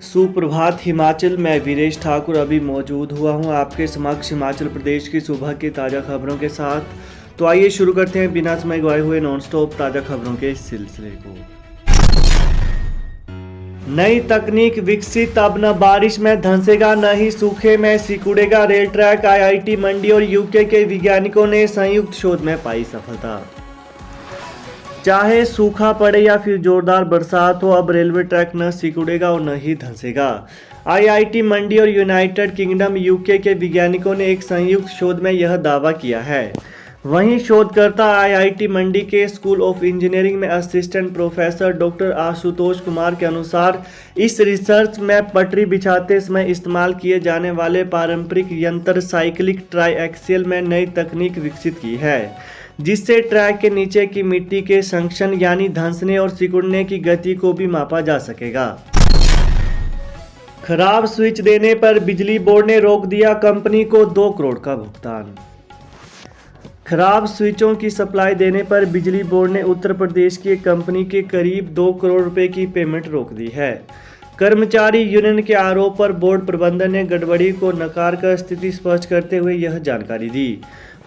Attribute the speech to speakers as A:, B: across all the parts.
A: सुप्रभात हिमाचल। मैं वीरेश ठाकुर अभी मौजूद हुआ हूं आपके समक्ष हिमाचल प्रदेश की सुबह की ताज़ा खबरों के साथ। तो आइए शुरू करते हैं बिना समय गवाए हुए नॉन स्टॉप ताज़ा खबरों के सिलसिले को। नई तकनीक विकसित, अब न बारिश में धंसेगा न ही सूखे में सिकुड़ेगा रेल ट्रैक। आईआईटी मंडी और यूके के वैज्ञानिकों ने संयुक्त शोध में पाई सफलता। चाहे सूखा पड़े या फिर जोरदार बरसात हो, अब रेलवे ट्रैक न सिकुड़ेगा और न ही धंसेगा। आईआईटी मंडी और यूनाइटेड किंगडम यूके के वैज्ञानिकों ने एक संयुक्त शोध में यह दावा किया है। वहीं शोधकर्ता आईआईटी मंडी के स्कूल ऑफ इंजीनियरिंग में assistant professor doctor Ashutosh Kumar के अनुसार इस रिसर्च में पटरी बिछाते समय इस्तेमाल किए जाने वाले पारंपरिक यंत्र साइक्लिक ट्राईएक्सियल में नई तकनीक विकसित की है, जिससे ट्रैक के नीचे की मिट्टी के संक्षण यानी धंसने और सिकुड़ने की गति को भी मापा जा सकेगा। खराब स्विच देने पर बिजली बोर्ड ने रोक दिया कंपनी को 2 करोड़ का भुगतान। खराब स्विचों की सप्लाई देने पर बिजली बोर्ड ने उत्तर प्रदेश की एक कंपनी के करीब 2 करोड़ रुपए की पेमेंट रोक दी है। कर्मचारी यूनियन के आरोप पर बोर्ड प्रबंधन ने गड़बड़ी को नकार कर स्थिति स्पष्ट करते हुए यह जानकारी दी।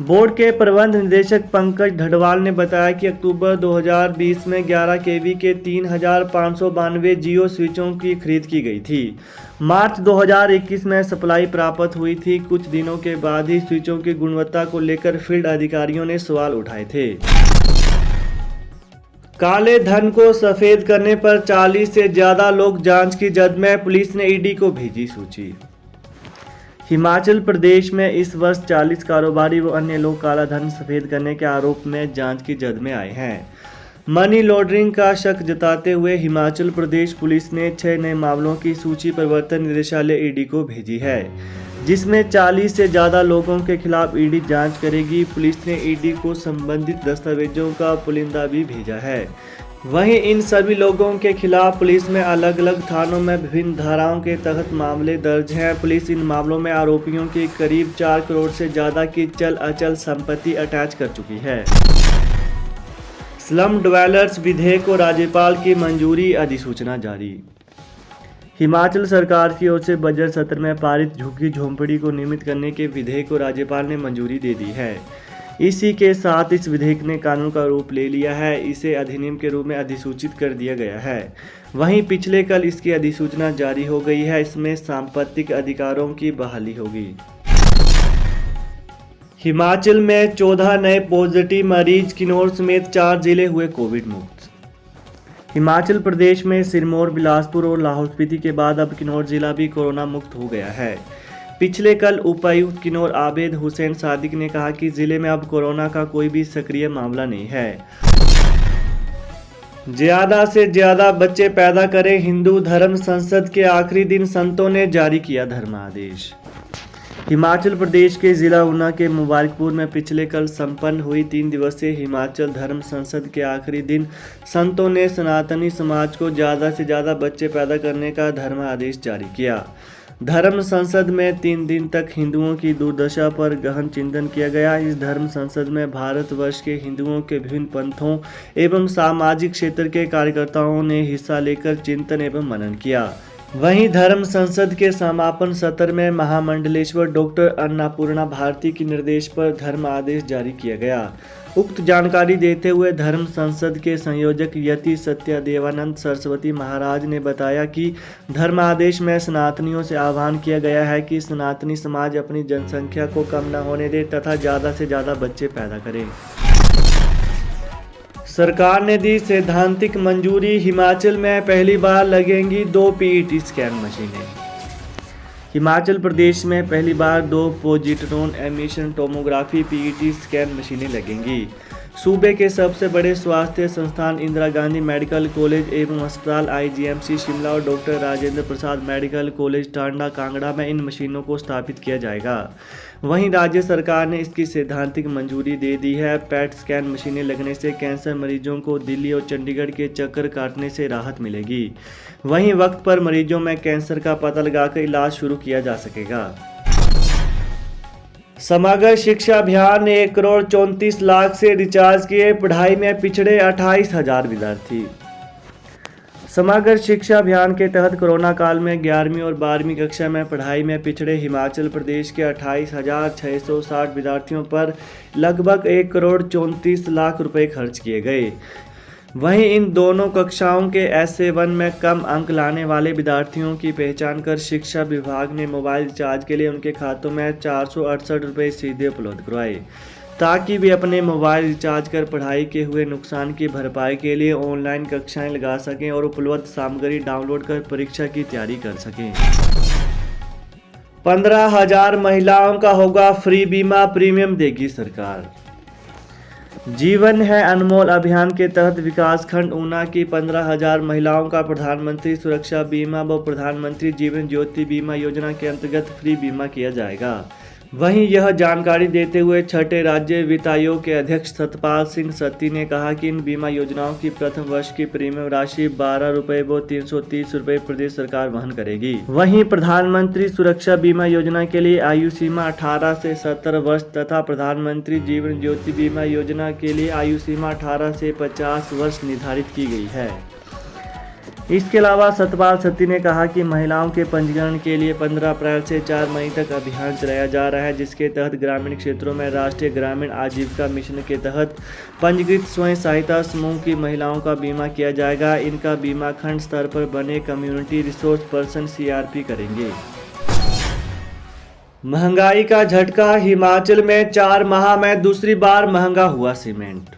A: बोर्ड के प्रबंध निदेशक पंकज ढडवाल ने बताया कि अक्टूबर 2020 में 11 केवी के 3,592 जियो स्विचों की खरीद की गई थी। मार्च 2021 में सप्लाई प्राप्त हुई थी। कुछ दिनों के बाद ही स्विचों की गुणवत्ता को लेकर फील्ड अधिकारियों ने सवाल उठाए थे। काले धन को सफेद करने पर 40 से ज्यादा लोग जांच की जद में, पुलिस ने ईडी को भेजी सूची। हिमाचल प्रदेश में इस वर्ष 40 कारोबारी व अन्य लोग काला धन सफेद करने के आरोप में जांच की जद में आए हैं। मनी लॉन्ड्रिंग का शक जताते हुए हिमाचल प्रदेश पुलिस ने 6 नए मामलों की सूची प्रवर्तन निदेशालय ईडी को भेजी है, जिसमें 40 से ज़्यादा लोगों के खिलाफ ईडी जांच करेगी। पुलिस ने ईडी को संबंधित दस्तावेजों का पुलिंदा भी भेजा है। वहीं इन सभी लोगों के खिलाफ पुलिस में अलग अलग थानों में विभिन्न धाराओं के तहत मामले दर्ज हैं। पुलिस इन मामलों में आरोपियों की करीब 4 करोड़ से ज़्यादा की चल अचल संपत्ति अटैच कर चुकी है। स्लम डिवेलपर्स विधेयक को राज्यपाल की मंजूरी, अधिसूचना जारी। हिमाचल सरकार की ओर से बजट सत्र में पारित झुग्गी झोंपड़ी को नियमित करने के विधेयक को राज्यपाल ने मंजूरी दे दी है। इसी के साथ इस विधेयक ने कानून का रूप ले लिया है। इसे अधिनियम के रूप में अधिसूचित कर दिया गया है। वहीं पिछले कल इसकी अधिसूचना जारी हो गई है। इसमें सांपत्तिक अधिकारों की बहाली होगी। हिमाचल में 14 नए पॉजिटिव मरीज, किन्नौर समेत 4 जिले हुए कोविड मुक्त। हिमाचल प्रदेश में सिरमौर, बिलासपुर और लाहौल स्पीति के बाद अब किन्नौर जिला भी कोरोना मुक्त हो गया है। पिछले कल उपायुक्त किन्नौर आबिद हुसैन सादिक ने कहा कि जिले में अब कोरोना का कोई भी सक्रिय मामला नहीं है। ज्यादा से ज्यादा बच्चे पैदा करें, हिंदू धर्म संसद के आखिरी दिन संतों ने जारी किया धर्मादेश। हिमाचल प्रदेश के जिला ऊना के मुबारकपुर में पिछले कल संपन्न हुई 3 दिवसीय हिमाचल धर्म संसद के आखिरी दिन संतों ने सनातनी समाज को ज़्यादा से ज़्यादा बच्चे पैदा करने का धर्मादेश जारी किया। धर्म संसद में 3 दिन तक हिंदुओं की दुर्दशा पर गहन चिंतन किया गया। इस धर्म संसद में भारतवर्ष के हिंदुओं के विभिन्न पंथों एवं सामाजिक क्षेत्र के कार्यकर्ताओं ने हिस्सा लेकर चिंतन एवं मनन किया। वहीं धर्म संसद के समापन सत्र में महामंडलेश्वर डॉक्टर अन्नपूर्णा भारती के निर्देश पर धर्म आदेश जारी किया गया। उक्त जानकारी देते हुए धर्म संसद के संयोजक यति सत्यदेवानंद सरस्वती महाराज ने बताया कि धर्म आदेश में सनातनियों से आह्वान किया गया है कि सनातनी समाज अपनी जनसंख्या को कम न होने दे तथा ज़्यादा से ज़्यादा बच्चे पैदा करें। सरकार ने दी सैद्धांतिक मंजूरी, हिमाचल में पहली बार लगेंगी 2 पीईटी स्कैन मशीनें। हिमाचल प्रदेश में पहली बार 2 positron emission tomography PET scan मशीनें लगेंगी। सूबे के सबसे बड़े स्वास्थ्य संस्थान इंदिरा गांधी मेडिकल कॉलेज एवं अस्पताल आईजीएमसी शिमला और doctor Rajendra Prasad medical college Tanda Kangra में इन मशीनों को स्थापित किया जाएगा। वहीं राज्य सरकार ने इसकी सैद्धांतिक मंजूरी दे दी है। पैट स्कैन मशीनें लगने से कैंसर मरीजों को दिल्ली और चंडीगढ़ के चक्कर काटने से राहत मिलेगी। वहीं वक्त पर मरीजों में कैंसर का पता लगाकर इलाज शुरू किया जा सकेगा। समग्र शिक्षा अभियान ने 1 करोड़ 34 लाख से रिचार्ज किए, पढ़ाई में पिछड़े 28,000 विद्यार्थी। समग्र शिक्षा अभियान के तहत कोरोना काल में 11वीं और 12वीं कक्षा में पढ़ाई में पिछड़े हिमाचल प्रदेश के 28,660 विद्यार्थियों पर लगभग 1,34,00,000 रुपए खर्च किए गए। वहीं इन दोनों कक्षाओं के SA1 में कम अंक लाने वाले विद्यार्थियों की पहचान कर शिक्षा विभाग ने मोबाइल रिचार्ज के लिए उनके खातों में 468 रुपये सीधे उपलब्ध करवाए, ताकि वे अपने मोबाइल रिचार्ज कर पढ़ाई के हुए नुकसान की भरपाई के लिए ऑनलाइन कक्षाएं लगा सकें और उपलब्ध सामग्री डाउनलोड कर परीक्षा की तैयारी कर सकें। 15,000 महिलाओं का होगा फ्री बीमा, प्रीमियम देगी सरकार। जीवन है अनमोल अभियान के तहत विकासखंड ऊना की 15,000 महिलाओं का प्रधानमंत्री सुरक्षा बीमा व प्रधानमंत्री जीवन ज्योति बीमा योजना के अंतर्गत फ्री बीमा किया जाएगा। वहीं यह जानकारी देते हुए छठे राज्य वित्त आयोग के अध्यक्ष सतपाल सिंह सत्ती ने कहा कि इन बीमा योजनाओं की प्रथम वर्ष की प्रीमियम राशि 12 रुपये व 330 रुपये प्रदेश सरकार वहन करेगी। वहीं प्रधानमंत्री सुरक्षा बीमा योजना के लिए आयु सीमा 18 से 70 वर्ष तथा प्रधानमंत्री जीवन ज्योति बीमा योजना के लिए आयु सीमा 18 से 50 वर्ष निर्धारित की गई है। इसके अलावा सतपाल सत्ती ने कहा कि महिलाओं के पंजीकरण के लिए 15 अप्रैल से 4 मई तक अभियान चलाया जा रहा है, जिसके तहत ग्रामीण क्षेत्रों में राष्ट्रीय ग्रामीण आजीविका मिशन के तहत पंजीकृत स्वयं सहायता समूह की महिलाओं का बीमा किया जाएगा। इनका बीमा खंड स्तर पर बने कम्युनिटी रिसोर्स पर्सन CRP करेंगे। महंगाई का झटका, हिमाचल में 4 माह में दूसरी बार महंगा हुआ सीमेंट।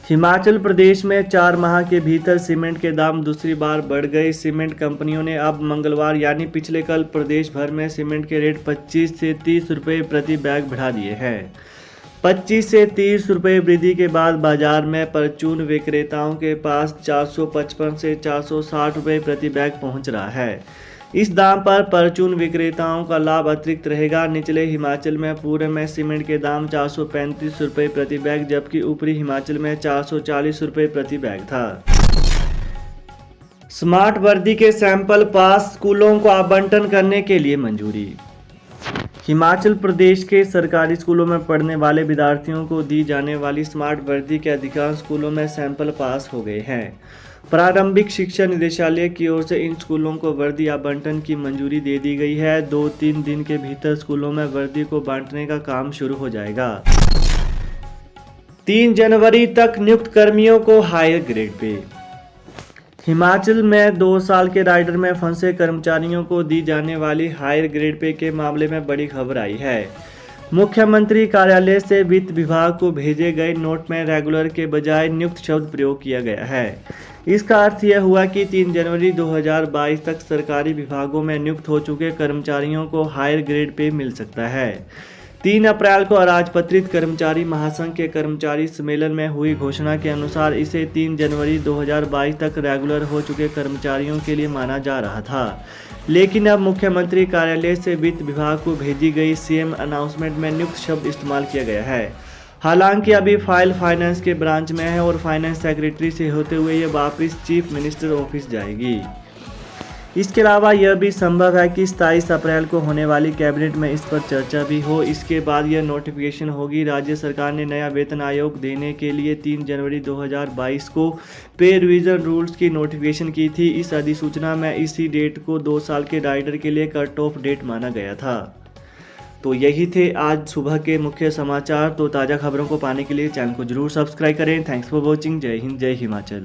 A: हिमाचल प्रदेश में 4 माह के भीतर सीमेंट के दाम दूसरी बार बढ़ गए। सीमेंट कंपनियों ने अब मंगलवार यानी पिछले कल प्रदेश भर में सीमेंट के रेट 25 से 30 रुपये प्रति बैग बढ़ा दिए हैं। 25 से 30 रुपये वृद्धि के बाद बाजार में परचून विक्रेताओं के पास 455 से 460 रुपये प्रति बैग पहुंच रहा है। इस दाम पर परचून विक्रेताओं का लाभ अतिरिक्त रहेगा। निचले हिमाचल में पूर्व में सीमेंट के दाम 435 रुपये प्रति बैग जबकि ऊपरी हिमाचल में 440 रुपये प्रति बैग था। स्मार्ट वर्दी के सैंपल पास स्कूलों को आवंटन करने के लिए मंजूरी। हिमाचल प्रदेश के सरकारी स्कूलों में पढ़ने वाले विद्यार्थियों को दी जाने वाली स्मार्ट वर्दी के अधिकांश स्कूलों में सैंपल पास हो गए हैं। प्रारंभिक शिक्षा निदेशालय की ओर से इन स्कूलों को वर्दी आवंटन की मंजूरी दे दी गई है। 2-3 दिन के भीतर स्कूलों में वर्दी को बांटने का काम शुरू हो जाएगा। 3 जनवरी तक नियुक्त कर्मियों को हायर ग्रेड पे। हिमाचल में 2 साल के राइडर में फंसे कर्मचारियों को दी जाने वाली हायर ग्रेड पे के मामले में बड़ी खबर आई है। मुख्यमंत्री कार्यालय से वित्त विभाग को भेजे गए नोट में रेगुलर के बजाय नियुक्त शब्द प्रयोग किया गया है। इसका अर्थ यह हुआ कि 3 जनवरी 2022 तक सरकारी विभागों में नियुक्त हो चुके कर्मचारियों को हायर ग्रेड पे मिल सकता है। 3 अप्रैल को अराजपत्रित कर्मचारी महासंघ के कर्मचारी सम्मेलन में हुई घोषणा के अनुसार इसे 3 जनवरी 2022 तक रेगुलर हो चुके कर्मचारियों के लिए माना जा रहा था, लेकिन अब मुख्यमंत्री कार्यालय से वित्त विभाग को भेजी गई CM अनाउंसमेंट में नियुक्त शब्द इस्तेमाल किया गया है। हालांकि अभी फाइल फाइनेंस के ब्रांच में है और फाइनेंस सेक्रेटरी से होते हुए ये वापस चीफ मिनिस्टर ऑफिस जाएगी। इसके अलावा यह भी संभव है कि 27 अप्रैल को होने वाली कैबिनेट में इस पर चर्चा भी हो। इसके बाद यह नोटिफिकेशन होगी। राज्य सरकार ने नया वेतन आयोग देने के लिए 3 जनवरी 2022 को पे रिवीजन रूल्स की नोटिफिकेशन की थी। इस अधिसूचना में इसी डेट को 2 साल के राइडर के लिए कट ऑफ डेट माना गया था। तो यही थे आज सुबह के मुख्य समाचार। तो ताज़ा खबरों को पाने के लिए चैनल को जरूर सब्सक्राइब करें। Thanks for watching. जय हिंद, जय हिमाचल।